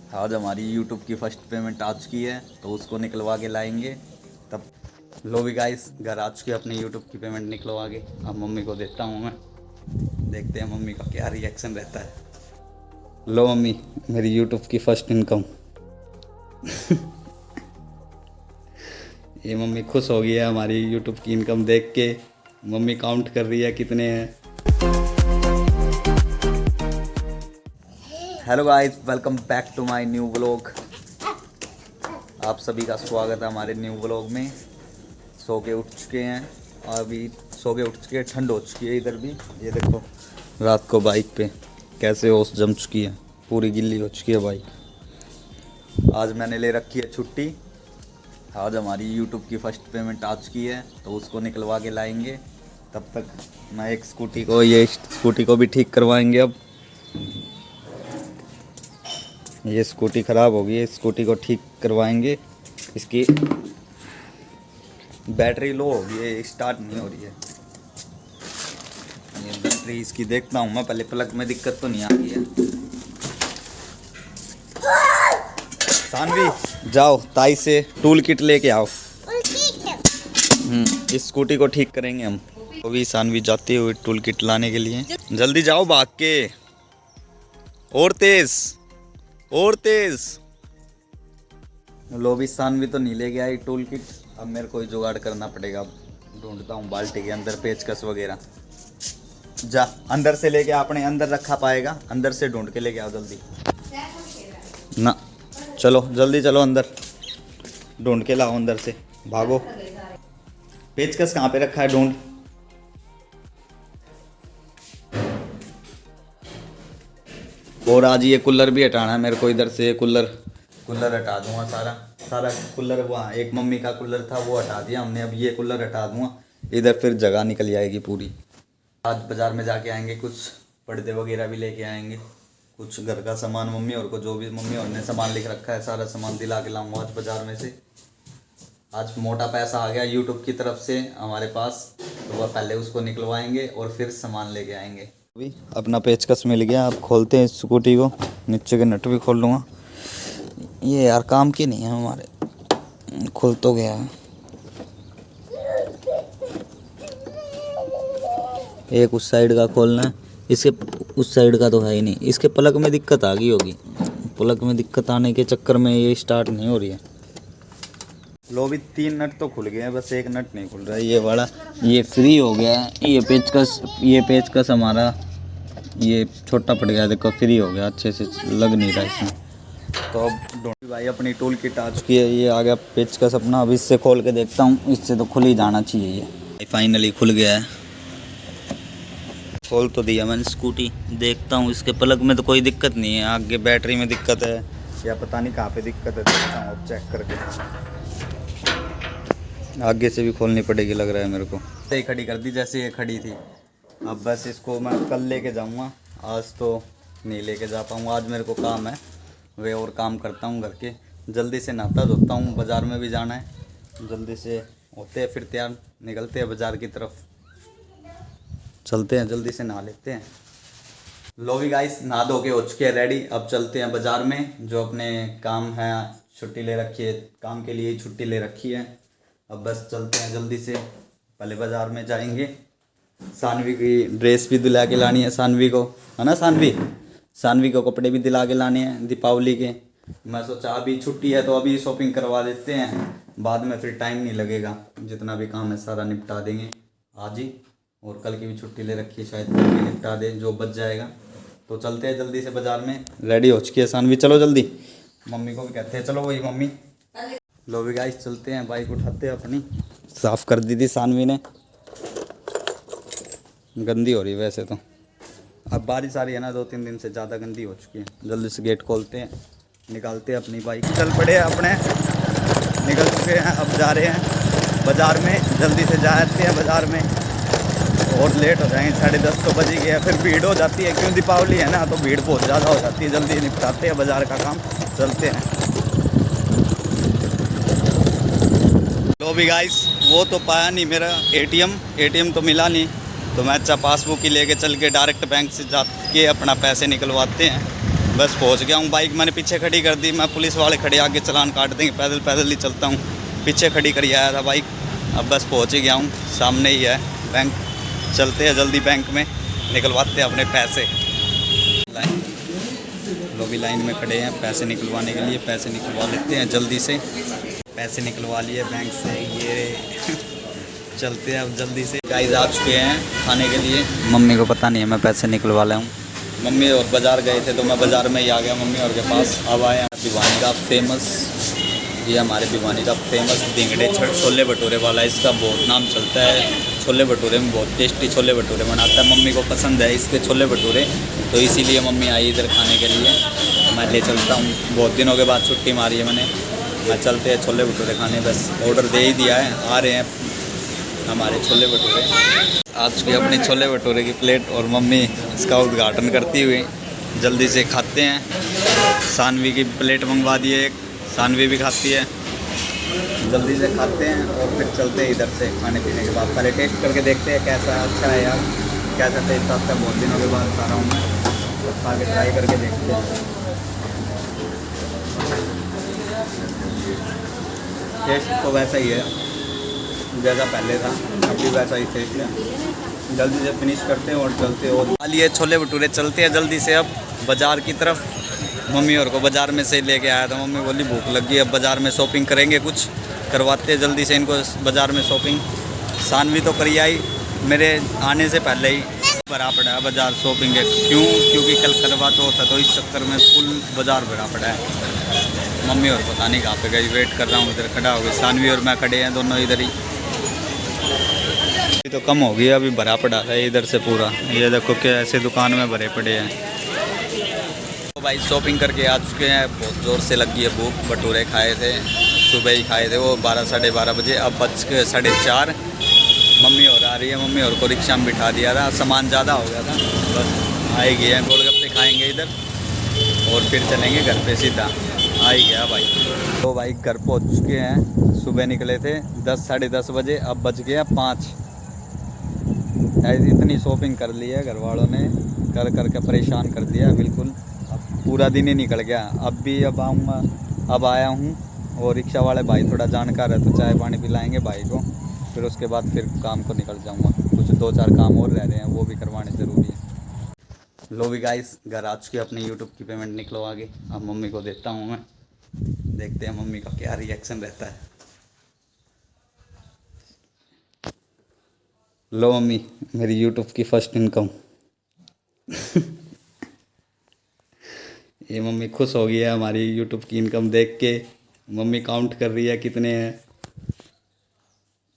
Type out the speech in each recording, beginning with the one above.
आज हमारी यूट्यूब की फर्स्ट पेमेंट आ चुकी है तो उसको निकलवा के लाएंगे तब। लो भी गाइस, घर आ चुके अपनी यूट्यूब की पेमेंट निकलवा के। अब मम्मी को देता हूँ मैं, देखते हैं मम्मी का क्या रिएक्शन रहता है। लो मम्मी, मेरी यूट्यूब की फर्स्ट इनकम। ये मम्मी खुश हो गई है हमारी यूट्यूब की इनकम देख के। मम्मी काउंट कर रही है कितने हैं। Hello guys, welcome back to my new vlog. आप सभी का स्वागत है हमारे न्यू व्लॉग में। सो के उठ चुके हैं, अभी सो के उठ चुके हैं। ठंड हो चुकी है इधर भी, ये देखो रात को बाइक पे कैसे ओस जम चुकी है, पूरी गिल्ली हो चुकी है बाइक। आज मैंने ले रखी है छुट्टी। आज हमारी यूट्यूब की फर्स्ट पेमेंट आ चुकी है तो उसको निकलवा के लाएंगे। तब तक मैं एक स्कूटी को भी ठीक करवाएंगे। अब ये स्कूटी ख़राब हो गई है, स्कूटी को ठीक करवाएंगे। इसकी बैटरी लो हो गई है, स्टार्ट नहीं हो रही है। ये बैटरी इसकी देखता हूँ मैं पहले, प्लग में दिक्कत तो नहीं आ रही है। सानवी जाओ, ताई से टूल किट लेके आओ। इस स्कूटी को ठीक करेंगे हम। तो भी सानवी जाती हुई टूल किट लाने के लिए। जल्दी जाओ भाग के, और तेज। लो भी, सानवी तो नहीं ले गया ये टूल किट। अब मेरे को ही जुगाड़ करना पड़ेगा। ढूंढता हूँ बाल्टी के अंदर पेचकस वगैरह। जा अंदर से लेके, आपने अंदर रखा पाएगा, अंदर से ढूंढ के लेके आओ जल्दी। ना चलो जल्दी चलो, अंदर ढूंढ के लाओ, अंदर से भागो। पेचकस कहाँ पे रखा है, ढूंढ। और आज ये कूलर भी हटाना है मेरे को इधर से। कूलर हटा दूंगा सारा कूलर। वहाँ एक मम्मी का कूलर था वो हटा दिया हमने, अब ये कूलर हटा दूंगा। इधर फिर जगह निकल जाएगी पूरी। आज बाज़ार में जाके आएंगे, कुछ पर्दे वगैरह भी लेके आएंगे, कुछ घर का सामान मम्मी और को जो भी मम्मी और ने सामान लिख रखा है सारा सामान दिला के लाऊंगा आज बाज़ार में से। आज मोटा पैसा आ गया यूट्यूब की तरफ से हमारे पास, तो वह पहले उसको निकलवाएंगे और फिर सामान लेके आएंगे। अभी अपना पेचकस मिल गया, अब खोलते हैं स्कूटी को। नीचे के नट भी खोल लूँगा, ये यार काम की नहीं है हमारे। खुल तो गया है। एक उस साइड का खोलना है, इसके उस साइड का तो है ही नहीं। इसके प्लग में दिक्कत आ गई होगी, प्लग में दिक्कत आने के चक्कर में ये स्टार्ट नहीं हो रही है। लो भी 3 नट तो खुल गए हैं, बस एक नट नहीं खुल रहा है, ये वाला। ये फ्री हो गया है, ये पेचकस हमारा ये छोटा पड़ गया, देखो फ्री हो गया, अच्छे से लग नहीं रहा इसमें। तो अब भाई अपनी टूल किट आ चुकी है, ये आ गया पेचकस अपना। अब इससे खोल के देखता हूँ, इससे तो खुल ही जाना चाहिए। ये फाइनली खुल गया है, खोल तो दिया मैंने स्कूटी। देखता हूँ इसके प्लग में तो कोई दिक्कत नहीं है, आगे बैटरी में दिक्कत है या पता नहीं कहाँ पे दिक्कत है। देखता हूँ चेक करके। आगे से भी खोलनी पड़ेगी लग रहा है मेरे को। सही खड़ी कर दी जैसे ये खड़ी थी। अब बस इसको मैं कल लेके जाऊंगा, आज तो नहीं लेके जा पाऊँगा। आज मेरे को काम है, वे और काम करता हूँ घर के। जल्दी से नहाता धोता हूँ, बाज़ार में भी जाना है। जल्दी से होते हैं फिर तैयार, निकलते हैं बाज़ार की तरफ। चलते हैं, जल्दी से नहा लेते हैं। लो भी गाइस, नहा धो के हो चुके हैं रेडी। अब चलते हैं बाज़ार में, जो अपने काम है, छुट्टी ले रखी है, काम के लिए छुट्टी ले रखी है। अब बस चलते हैं जल्दी से, पहले बाज़ार में जाएंगे। सानवी की ड्रेस भी दिला के लानी है सानवी को, है ना सानवी को कपड़े भी दिला के लाने हैं दीपावली के। मैं सोचा अभी छुट्टी है तो अभी शॉपिंग करवा देते हैं, बाद में फिर टाइम नहीं लगेगा। जितना भी काम है सारा निपटा देंगे आज ही। और कल की भी छुट्टी ले रखी है, शायद कल भी निपटा दें जो बच जाएगा। तो चलते हैं जल्दी से बाज़ार में। रेडी हो चुकी है सानवी, चलो जल्दी। मम्मी को भी कहते हैं चलो, वही मम्मी। लो भी गाइस, चलते हैं, बाइक उठाते हैं अपनी। साफ़ कर दी थी सानवी ने, गंदी हो रही है वैसे तो। अब बारिश आ रही है ना, 2-3 दिन से ज़्यादा गंदी हो चुकी है। जल्दी से गेट खोलते हैं, निकालते हैं अपनी बाइक। चल पड़े अपने, निकल चुके हैं, अब जा रहे हैं बाज़ार में। जल्दी से जाते हैं बाज़ार में, और लेट हो जाएंगे, 10:30 तो बज ही गया। फिर भीड़ हो जाती है, क्यों दीपावली है ना, तो भीड़ बहुत ज़्यादा हो जाती है। जल्दी निपटाते हैं बाज़ार का काम, चलते हैं। तो भी गाइस, वो तो पाया नहीं मेरा एटीएम तो मिला नहीं, तो मैं अच्छा पासबुक ही लेके चल के डायरेक्ट बैंक से जाके अपना पैसे निकलवाते हैं। बस पहुंच गया हूँ। बाइक मैंने पीछे खड़ी कर दी, मैं पुलिस वाले खड़े आगे चलान काट देंगे, पैदल पैदल ही चलता हूँ। पीछे खड़ी करी आया था बाइक, अब बस पहुंच ही गया हूँ। सामने ही है बैंक, चलते हैं जल्दी बैंक में, निकलवाते हैं अपने पैसे। लोग लाइन में खड़े हैं पैसे निकलवाने के लिए, पैसे निकलवा लेते हैं जल्दी से। पैसे निकलवा लिए बैंक से, ये चलते हैं अब जल्दी से। गाइस आ चुके हैं खाने के लिए। मम्मी को पता नहीं है मैं पैसे निकलवा लाया हूँ। मम्मी और बाज़ार गए थे तो मैं बाज़ार में ही आ गया मम्मी और के पास। अब आए हैं भिवानी का फेमस, ये हमारे भिवानी का फेमस भिंगड़े छोले भटूरे वाला, इसका बहुत नाम चलता है। छोले भटूरे में बहुत टेस्टी छोले भटूरे बनाता है, मम्मी को पसंद है इसके छोले भटूरे, तो इसीलिए मम्मी आई इधर खाने के लिए। तो मैं ले चलता हूँ, बहुत दिनों के बाद छुट्टी मारी है मैंने। मैं चलते हैं छोले भटूरे खाने, बस ऑर्डर दे ही दिया है, आ रहे हैं हमारे छोले भटूरे। आज की अपनी छोले भटूरे की प्लेट और मम्मी इसका उद्घाटन करती हुई जल्दी से खाते हैं। सानवी की प्लेट मंगवा दिए एक, सानवी भी खाती है। जल्दी से खाते हैं और फिर चलते हैं इधर से खाने पीने के बाद। पहले टेस्ट करके देखते हैं कैसा, अच्छा है यार, कैसा टेस्ट आता है। बहुत दिनों के बाद खा रहा हूँ मैं, तो खा के ट्राई करके देखते हैं। टेस्ट तो वैसा ही है जैसा पहले था, अभी वैसा ही टेस्ट है। जल्दी से फिनिश करते हैं और चलते हैं। और लिए छोले भटूरे, चलते हैं जल्दी से अब बाज़ार की तरफ। मम्मी और को बाज़ार में से लेके आया था, मम्मी बोली भूख लगी है, अब बाज़ार में शॉपिंग करेंगे, कुछ करवाते हैं जल्दी से इनको बाज़ार में शॉपिंग। सानवी तो करी आई मेरे आने से पहले ही, भरा पड़ा है बाज़ार शॉपिंग है। क्योंकि कल करवा चौथ है तो इस चक्कर में फुल बाज़ार भरा पड़ा है। मम्मी और पता नहीं कहाँ पे गई, वेट कर रहा हूँ, इधर खड़ा हो गई। सानवी और मैं खड़े हैं दोनों इधर ही। तो कम हो गया, अभी भरा पड़ा है इधर से पूरा। ये देखो कि ऐसे दुकान में भरे पड़े हैं। तो भाई शॉपिंग करके आ चुके हैं, बहुत ज़ोर से लगी है भूख। भटूरे खाए थे सुबह ही, खाए थे वो 12 साढ़े 12 बजे, अब बज के 4:30। मम्मी और आ रही है, मम्मी और को रिक्शा में बिठा दिया था, सामान ज़्यादा हो गया था, बस आ ही गए। गोलगप्पे खाएँगे इधर और फिर चलेंगे घर पे सीधा। आ ही गया भाई। तो भाई घर पहुँच चुके हैं, सुबह निकले थे 10 साढ़े 10 बजे, अब बज गया 5। इतनी शॉपिंग कर ली है घर वालों ने, कर करके परेशान कर दिया बिल्कुल। अब पूरा दिन ही निकल गया। अब आया हूँ और रिक्शा वाले भाई थोड़ा जानकार है तो चाय पानी पिलाएंगे भाई को, फिर उसके बाद फिर काम को निकल जाऊँगा। कुछ 2-4 काम और रह रहे हैं, वो भी करवाने ज़रूरी है। लो भी गाइस घर आ चुके, अपनी यूट्यूब की पेमेंट निकलो आगे। अब मम्मी को देता हूँ मैं, देखते हैं मम्मी का क्या रिएक्शन रहता है। लो मम्मी, मेरी यूट्यूब की फर्स्ट इनकम। ये मम्मी खुश हो गई है हमारी यूट्यूब की इनकम देख के। मम्मी काउंट कर रही है कितने हैं।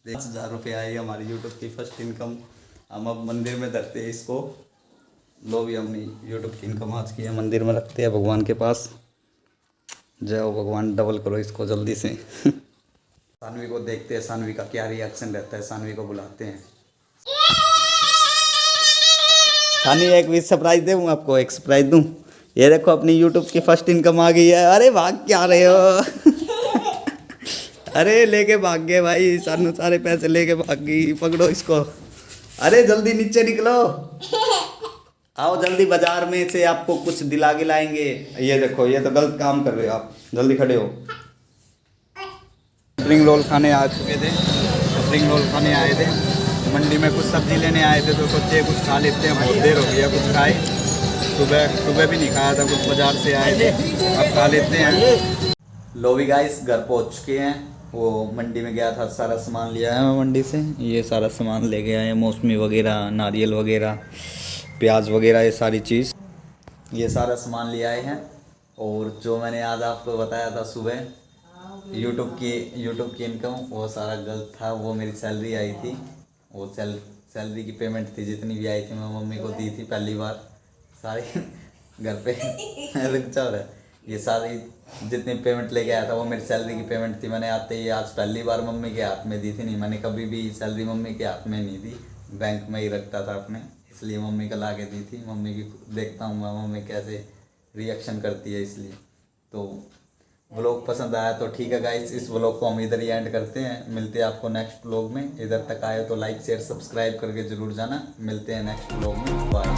10,000 रुपये आई हमारी यूट्यूब की फर्स्ट इनकम। हम अब मंदिर में धरते हैं इसको। लो भी हमने यूट्यूब की इनकम आज की है, मंदिर में रखते हैं भगवान के पास। जय हो भगवान, डबल करो इसको जल्दी से। सानवी को देखते हैं, सानवी का क्या रिएक्शन रहता है। सानवी को बुलाते हैं। सानवी एक भी सरप्राइज दूँ आपको, एक सरप्राइज दूँ। ये देखो अपनी यूट्यूब की फर्स्ट इनकम आ गई है। अरे भाग क्या रहे हो? अरे लेके भाग गए भाई, सानू सारे पैसे लेके भाग गई। पकड़ो इसको, अरे जल्दी नीचे निकलो, आओ जल्दी, बाजार में से आपको कुछ दिला के लाएंगे। ये देखो, ये तो गलत काम कर रहे हो आप, जल्दी खड़े हो। स्प्रिंग रोल खाने आ चुके थे, स्प्रिंग रोल खाने आए थे। मंडी में कुछ सब्जी लेने आए थे तो सोचे कुछ खा लेते हैं, बहुत देर हो गया कुछ खाए। सुबह भी नहीं खाया था, कुछ बाजार से आए थे, अब खा लेते हैं। लो भी गाइस घर पहुंच चुके हैं। वो मंडी में गया था, सारा सामान लिया है मैं मंडी से। ये सारा सामान ले गया है, मौसमी वगैरह, नारियल वगैरह, प्याज वगैरह, ये सारी चीज़, ये सारा सामान ले आए हैं। और जो मैंने आज आपको बताया था सुबह यूट्यूब की इनकम, वो सारा गलत था। वो मेरी सैलरी आई थी, वो सैलरी की पेमेंट थी, जितनी भी आई थी मैं मम्मी को दी थी पहली बार सारी घर पे। रुक जाओ रे, ये सारी जितनी पेमेंट लेके आया था वो मेरी सैलरी की पेमेंट थी। मैंने आते ही आज पहली बार मम्मी के हाथ में दी थी। नहीं, मैंने कभी भी सैलरी मम्मी के हाथ में नहीं दी, बैंक में ही रखता था अपने, इसलिए मम्मी को ला के दी थी। मम्मी की देखता हूँ मैं मम्मी कैसे रिएक्शन करती है, इसलिए। तो व्लॉग पसंद आया तो ठीक है गाइस, इस व्लॉग को हम इधर ही एंड करते हैं। मिलते हैं आपको नेक्स्ट व्लॉग में। इधर तक आए तो लाइक शेयर सब्सक्राइब करके ज़रूर जाना। मिलते हैं नेक्स्ट व्लॉग में, बाय।